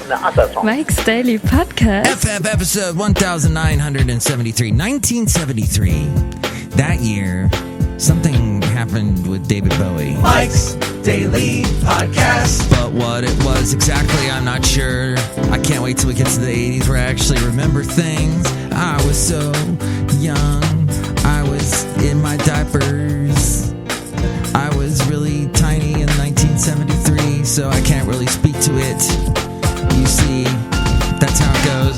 Mike's Daily Podcast. FF episode 1973. 1973. That year, something happened with David Bowie. Mike's Daily Podcast. But what it was exactly, I'm not sure. I can't wait till we get to the 80s where I actually remember things. I was so young. I was in my diapers. I was really tiny in 1973, so I can't really speak to it. You see, that's how it goes.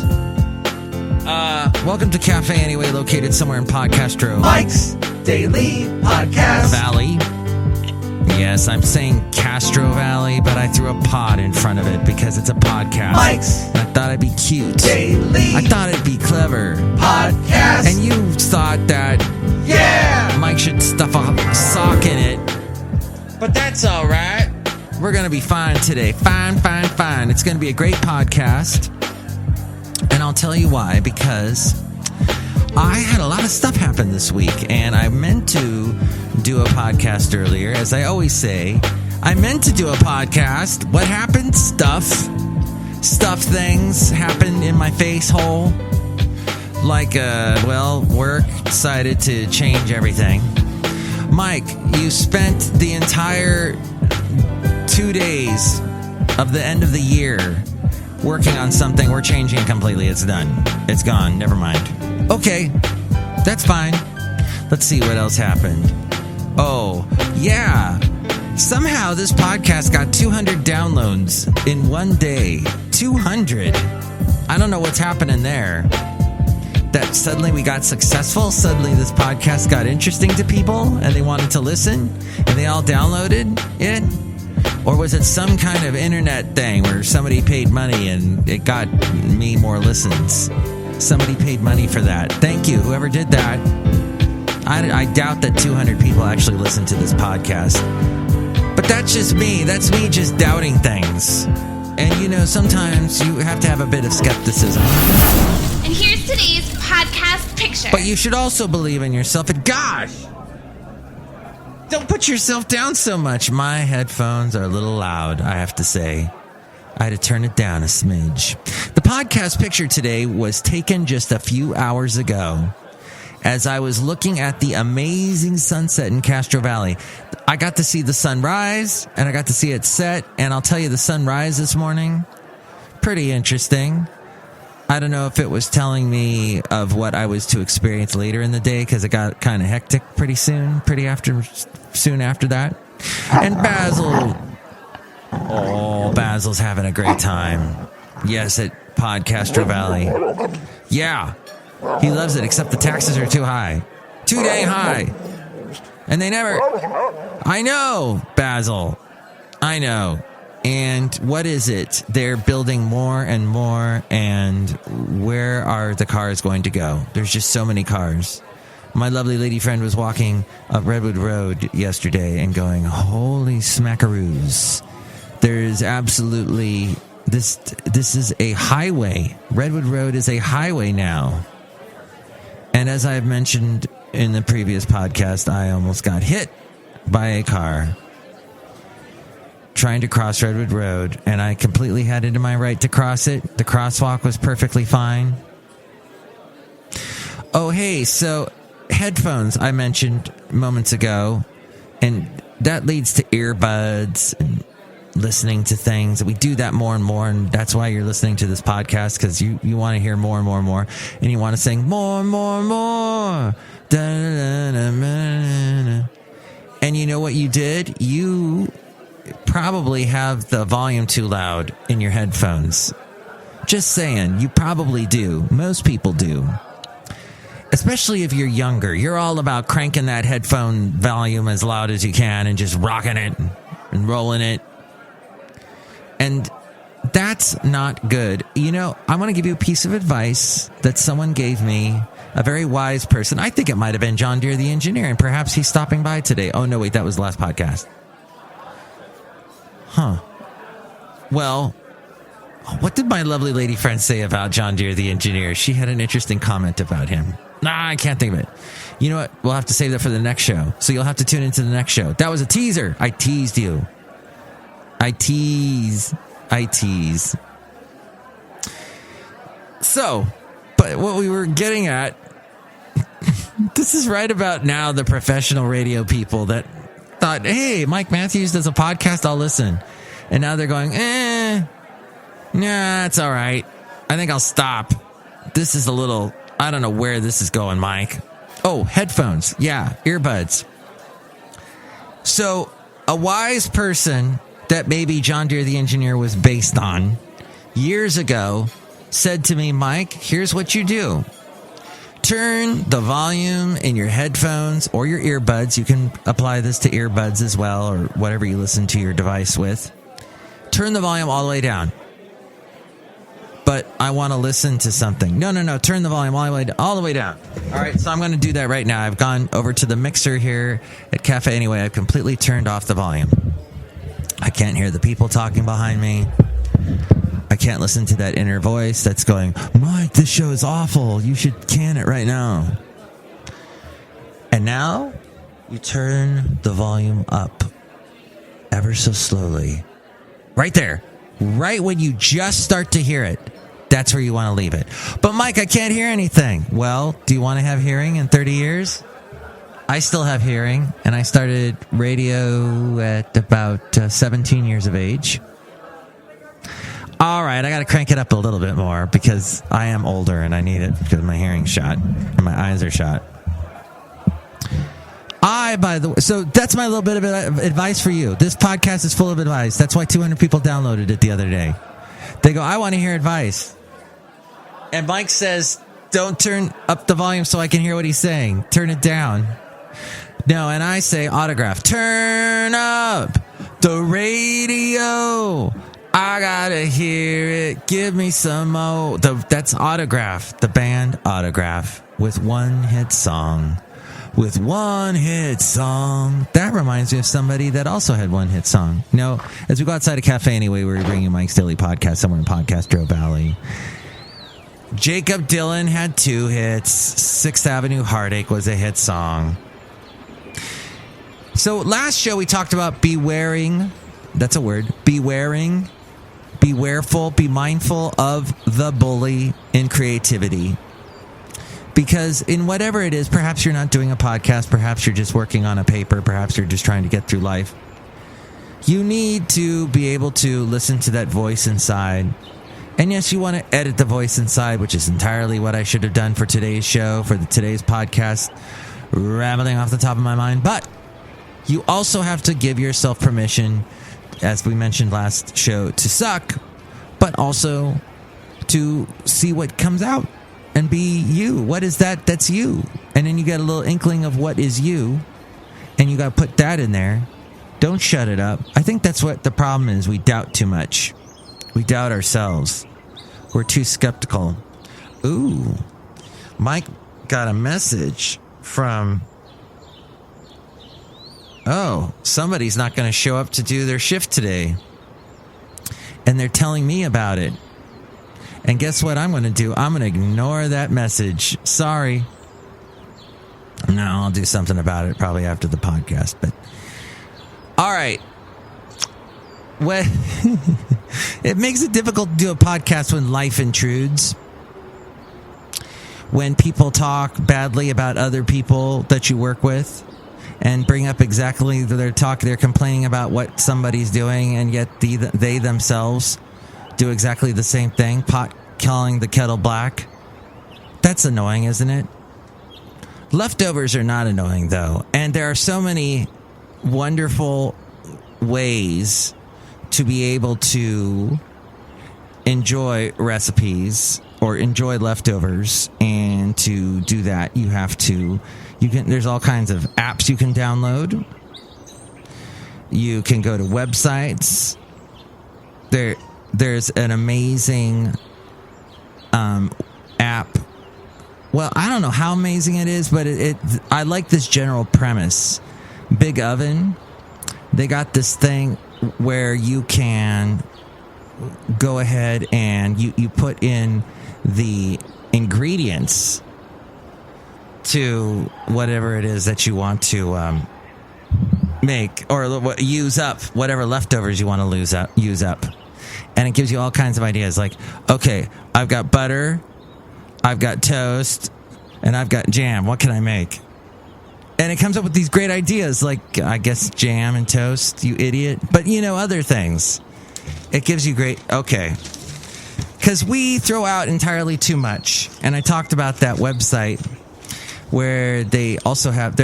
Welcome to Cafe Anyway, located somewhere in Podcastro. Mike's Daily Podcast. Valley. Yes, I'm saying Castro Valley, but I threw a pod in front of it because it's a podcast. Mike's and I thought I'd be cute. Daily I thought it'd be clever. Podcast. And you thought that Mike should stuff a sock in it. But that's all right. We're going to be fine today. Fine. It's going to be a great podcast. And I'll tell you why. Because I had a lot of stuff happen this week. And I meant to do a podcast earlier. As I always say, I meant to do a podcast. What happened? Stuff things happened in my face hole. Like, work decided to change everything. Mike, you spent the entire 2 days of the end of the year working on something. We're changing it completely. It's done. It's gone. Never mind. Okay, that's fine. Let's see what else happened. Oh, yeah. Somehow this podcast got 200 downloads in one day. 200. I don't know what's happening there. That suddenly we got successful. Suddenly this podcast got interesting to people and they wanted to listen and they all downloaded it. Or was it some kind of internet thing where somebody paid money and it got me more listens? Somebody paid money for that. Thank you, whoever did that. I doubt that 200 people actually listen to this podcast. But that's just me. That's me just doubting things. And you know, sometimes you have to have a bit of skepticism. And here's today's podcast picture. But you should also believe in yourself. And gosh! Don't put yourself down so much. My headphones are a little loud, I have to say. I had to turn it down a smidge. The podcast picture today was taken just a few hours ago as I was looking at the amazing sunset in Castro Valley. I got to see the sunrise, and I got to see it set, and I'll tell you the sunrise this morning, pretty interesting. I don't know if it was telling me of what I was to experience later in the day because it got kind of hectic pretty soon after that. And Basil. Oh, Basil's having a great time. Yes, at Podcastro Valley. Yeah, he loves it, except the taxes are too high. Too dang high. And they never... I know, Basil. I know. And what is it? They're building more and more, and where are the cars going to go? There's just so many cars. My lovely lady friend was walking up Redwood Road yesterday and going, holy smackaroos. There's absolutely... This is a highway. Redwood Road is a highway now. And as I've mentioned in the previous podcast, I almost got hit by a car trying to cross Redwood Road, and I completely had it in my right to cross it. The crosswalk was perfectly fine. Oh, hey, so headphones I mentioned moments ago, and that leads to earbuds and listening to things. We do that more and more, and that's why you're listening to this podcast, because you want to hear more and more and more, and you want to sing more and more and more. And you know what you did? You probably have the volume too loud in your headphones. Just saying, you probably do. Most people do. Especially if you're younger. You're all about cranking that headphone volume as loud as you can and just rocking it and rolling it. And that's not good. You know, I want to give you a piece of advice that someone gave me, a very wise person. I think it might have been John Deere the engineer, and perhaps he's stopping by today. Oh, no, wait, that was the last podcast. Huh. Well, what did my lovely lady friend say about John Deere the engineer? She had an interesting comment about him. I can't think of it. You know what? We'll have to save that for the next show. So you'll have to tune into the next show. That was a teaser. I teased you. I tease. So, but what we were getting at, this is right about now the professional radio people that thought, hey, Mike Matthews does a podcast, I'll listen. And now they're going, nah, it's all right. I think I'll stop. This is a little, I don't know where this is going, Mike. Oh, headphones. Yeah, earbuds. So a wise person that maybe John Deere the engineer was based on years ago said to me, Mike, here's what you do. Turn the volume in your headphones or your earbuds. You can apply this to earbuds as well, or whatever you listen to your device with. Turn the volume all the way down. But I want to listen to something. No. Turn the volume all the way down. All right, so I'm going to do that right now. I've gone over to the mixer here at Cafe Anyway. I've completely turned off the volume. I can't hear the people talking behind me. I can't listen to that inner voice that's going, Mike, this show is awful. You should can it right now. And now you turn the volume up ever so slowly. Right there. Right when you just start to hear it. That's where you want to leave it. But Mike, I can't hear anything. Well, do you want to have hearing in 30 years? I still have hearing, and I started radio at about 17 years of age. All right, I got to crank it up a little bit more because I am older and I need it because my hearing's shot and my eyes are shot. By the way, so that's my little bit of advice for you. This podcast is full of advice. That's why 200 people downloaded it the other day. They go, I want to hear advice. And Mike says, don't turn up the volume so I can hear what he's saying. Turn it down. No, and I say autograph. Turn up the radio. I gotta hear it. Give me some more. That's Autograph, the band Autograph, with one hit song. With one hit song. That reminds me of somebody that also had one hit song. No, as we go outside a cafe anyway, we're bringing Mike's Daily Podcast somewhere in Podcastro Valley. Jacob Dylan had 2 hits. 6th Avenue Heartache was a hit song. So last show we talked about bewaring. That's a word. Bewaring. Be wareful. Be mindful of the bully in creativity. Because in whatever it is, perhaps you're not doing a podcast, perhaps you're just working on a paper, perhaps you're just trying to get through life. You need to be able to listen to that voice inside. And yes, you want to edit the voice inside, which is entirely what I should have done for today's show, for today's podcast, rambling off the top of my mind. But you also have to give yourself permission, as we mentioned last show, to suck, but also to see what comes out. And be you. What is that? That's you. And then you get a little inkling of what is you. And you got to put that in there. Don't shut it up. I think that's what the problem is. We doubt too much. We doubt ourselves. We're too skeptical. Ooh. Mike got a message from... Oh, somebody's not going to show up to do their shift today. And they're telling me about it. And guess what I'm going to do? I'm going to ignore that message. Sorry. No, I'll do something about it probably after the podcast. But all right. Well, it makes it difficult to do a podcast when life intrudes. When people talk badly about other people that you work with and bring up exactly they're complaining about what somebody's doing, and yet they themselves do exactly the same thing, pot calling the kettle black. That's annoying, isn't it? Leftovers are not annoying, though. And there are so many wonderful ways to be able to enjoy recipes or enjoy leftovers. And to do that, there's all kinds of apps you can download. You can go to websites. There's an amazing app. Well, I don't know how amazing it is, but I like this general premise. Big Oven, they got this thing where you can go ahead and you put in the ingredients to whatever it is that you want to make or use up, whatever leftovers you want to use up. And it gives you all kinds of ideas. Like, okay, I've got butter, I've got toast, and I've got jam. What can I make? And it comes up with these great ideas, like, I guess, jam and toast, you idiot. But, other things. It gives you great... Okay. Because we throw out entirely too much. And I talked about that website where they also have...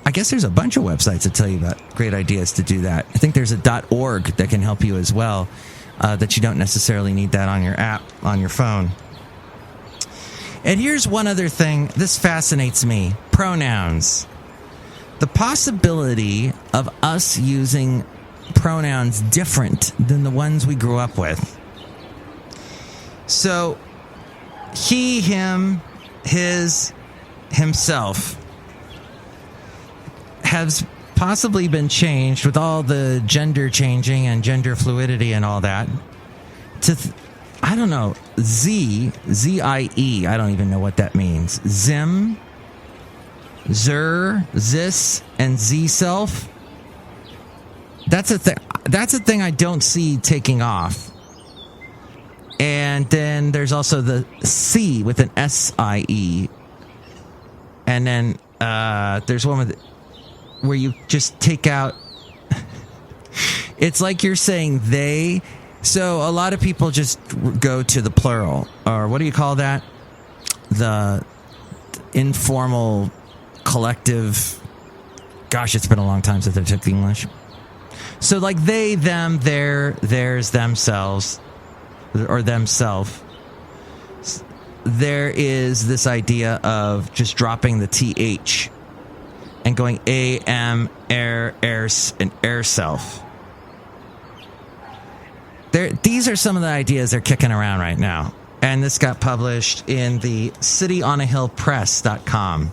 I guess there's a bunch of websites that tell you about great ideas to do that. I think there's a .org that can help you as well, that you don't necessarily need that on your app, on your phone. And here's one other thing. This fascinates me. Pronouns. The possibility of us using pronouns different than the ones we grew up with. So, he, him, his, himself has possibly been changed with all the gender changing and gender fluidity and all that to, I don't know, Z-I-E. I don't even know what that means. Zim, Zer, Zis, and Z-self. That's a thing. That's a thing I don't see taking off. And then there's also the C with an S-I-E. And then there's one with where you just take out... It's like you're saying they. So a lot of people just go to the plural. Or what do you call that? The informal collective... Gosh, it's been a long time since I took English. So like they, them, their, theirs, themselves... or themself. There is this idea of just dropping the TH and going AM, air, airs, and air self. These are some of the ideas they're kicking around right now. And this got published in the cityonahillpress.com.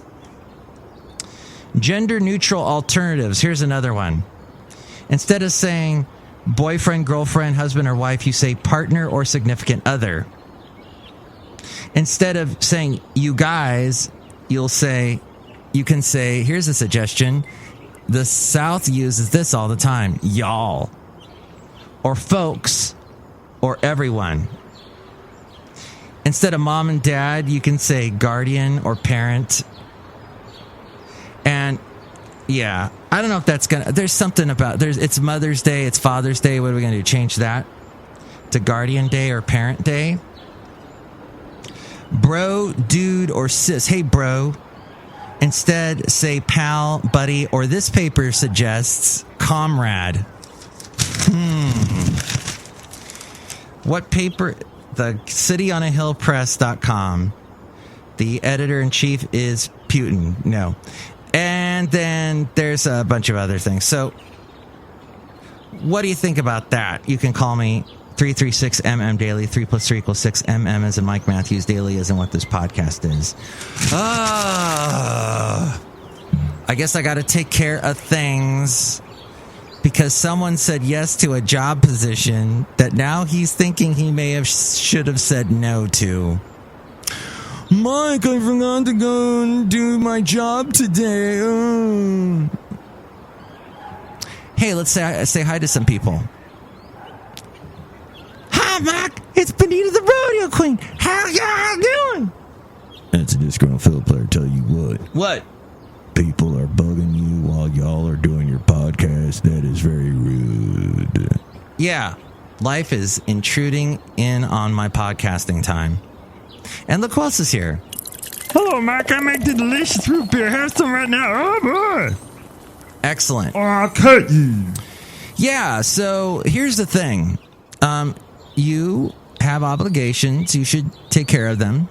Gender neutral alternatives. Here's another one. Instead of saying boyfriend, girlfriend, husband, or wife, you say partner or significant other. Instead of saying you guys, you can say, here's a suggestion. The South uses this all the time. Y'all. Or folks. Or everyone. Instead of mom and dad, you can say guardian or parent. And yeah, I don't know if that's there's something about, it's Mother's Day, it's Father's Day. What are we going to do? Change that to Guardian Day or Parent Day? Bro, dude, or sis. Hey, bro. Instead, say pal, buddy, or this paper suggests comrade. What paper? The cityonahillpress.com. The editor-in-chief is Putin. No. And then there's a bunch of other things. So, what do you think about that? You can call me 336-MM Daily. 3 + 3 = 6. MM as in Mike Matthews. Daily as in what this podcast is. I guess I got to take care of things because someone said yes to a job position that now he's thinking he should have said no to. Mike, I forgot to go and do my job today. Hey, let's say hi to some people. Hi, Mike. It's Benita the Rodeo Queen. How y'all doing? It's a Disgruntled Fiddle Player. Tell you what. What? People are bugging you while y'all are doing your podcast. That is very rude. Yeah. Life is intruding in on my podcasting time. And look who else is here. Hello, Mike. I make the delicious root beer. Have some right now. Oh, boy. Excellent. Or I'll cut you. Yeah, so here's the thing. You have obligations. You should take care of them.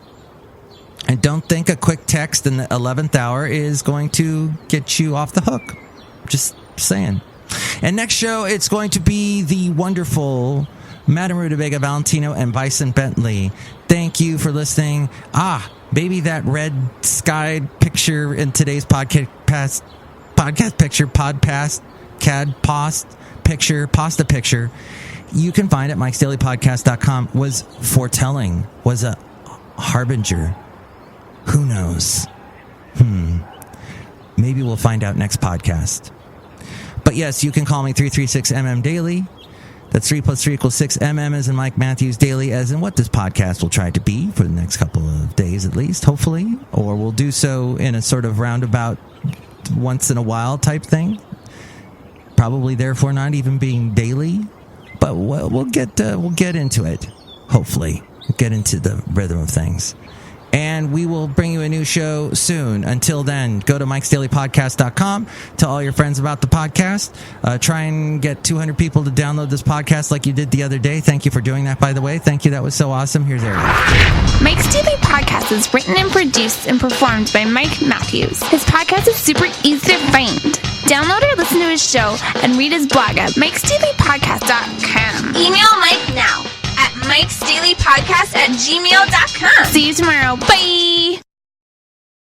And don't think a quick text in the 11th hour is going to get you off the hook. Just saying. And next show, it's going to be the wonderful Madame Rootabega, Valentino, and Bison Bentley. Thank you for listening. Maybe that red sky picture in today's podcast picture, pasta picture, you can find at MikesDailyPodcast.com, was foretelling, was a harbinger. Who knows? Maybe we'll find out next podcast. But yes, you can call me 336-MM Daily. That's 3 + 3 = 6. MM as in Mike, Matthews, Daily as in what this podcast will try to be for the next couple of days at least, hopefully. Or we'll do so in a sort of roundabout, once in a while type thing. Probably therefore not even being daily. But we'll get into it, hopefully. We'll get into the rhythm of things. And we will bring you a new show soon. Until then, go to MikesDailyPodcast.com. Tell all your friends about the podcast. Try and get 200 people to download this podcast like you did the other day. Thank you for doing that, by the way. Thank you. That was so awesome. Here's Eric. Mike's Daily Podcast is written and produced and performed by Mike Matthews. His podcast is super easy to find. Download or listen to his show and read his blog at MikesDailyPodcast.com. Email Mike now at MikesDailyPodcast@gmail.com. See you tomorrow. Bye.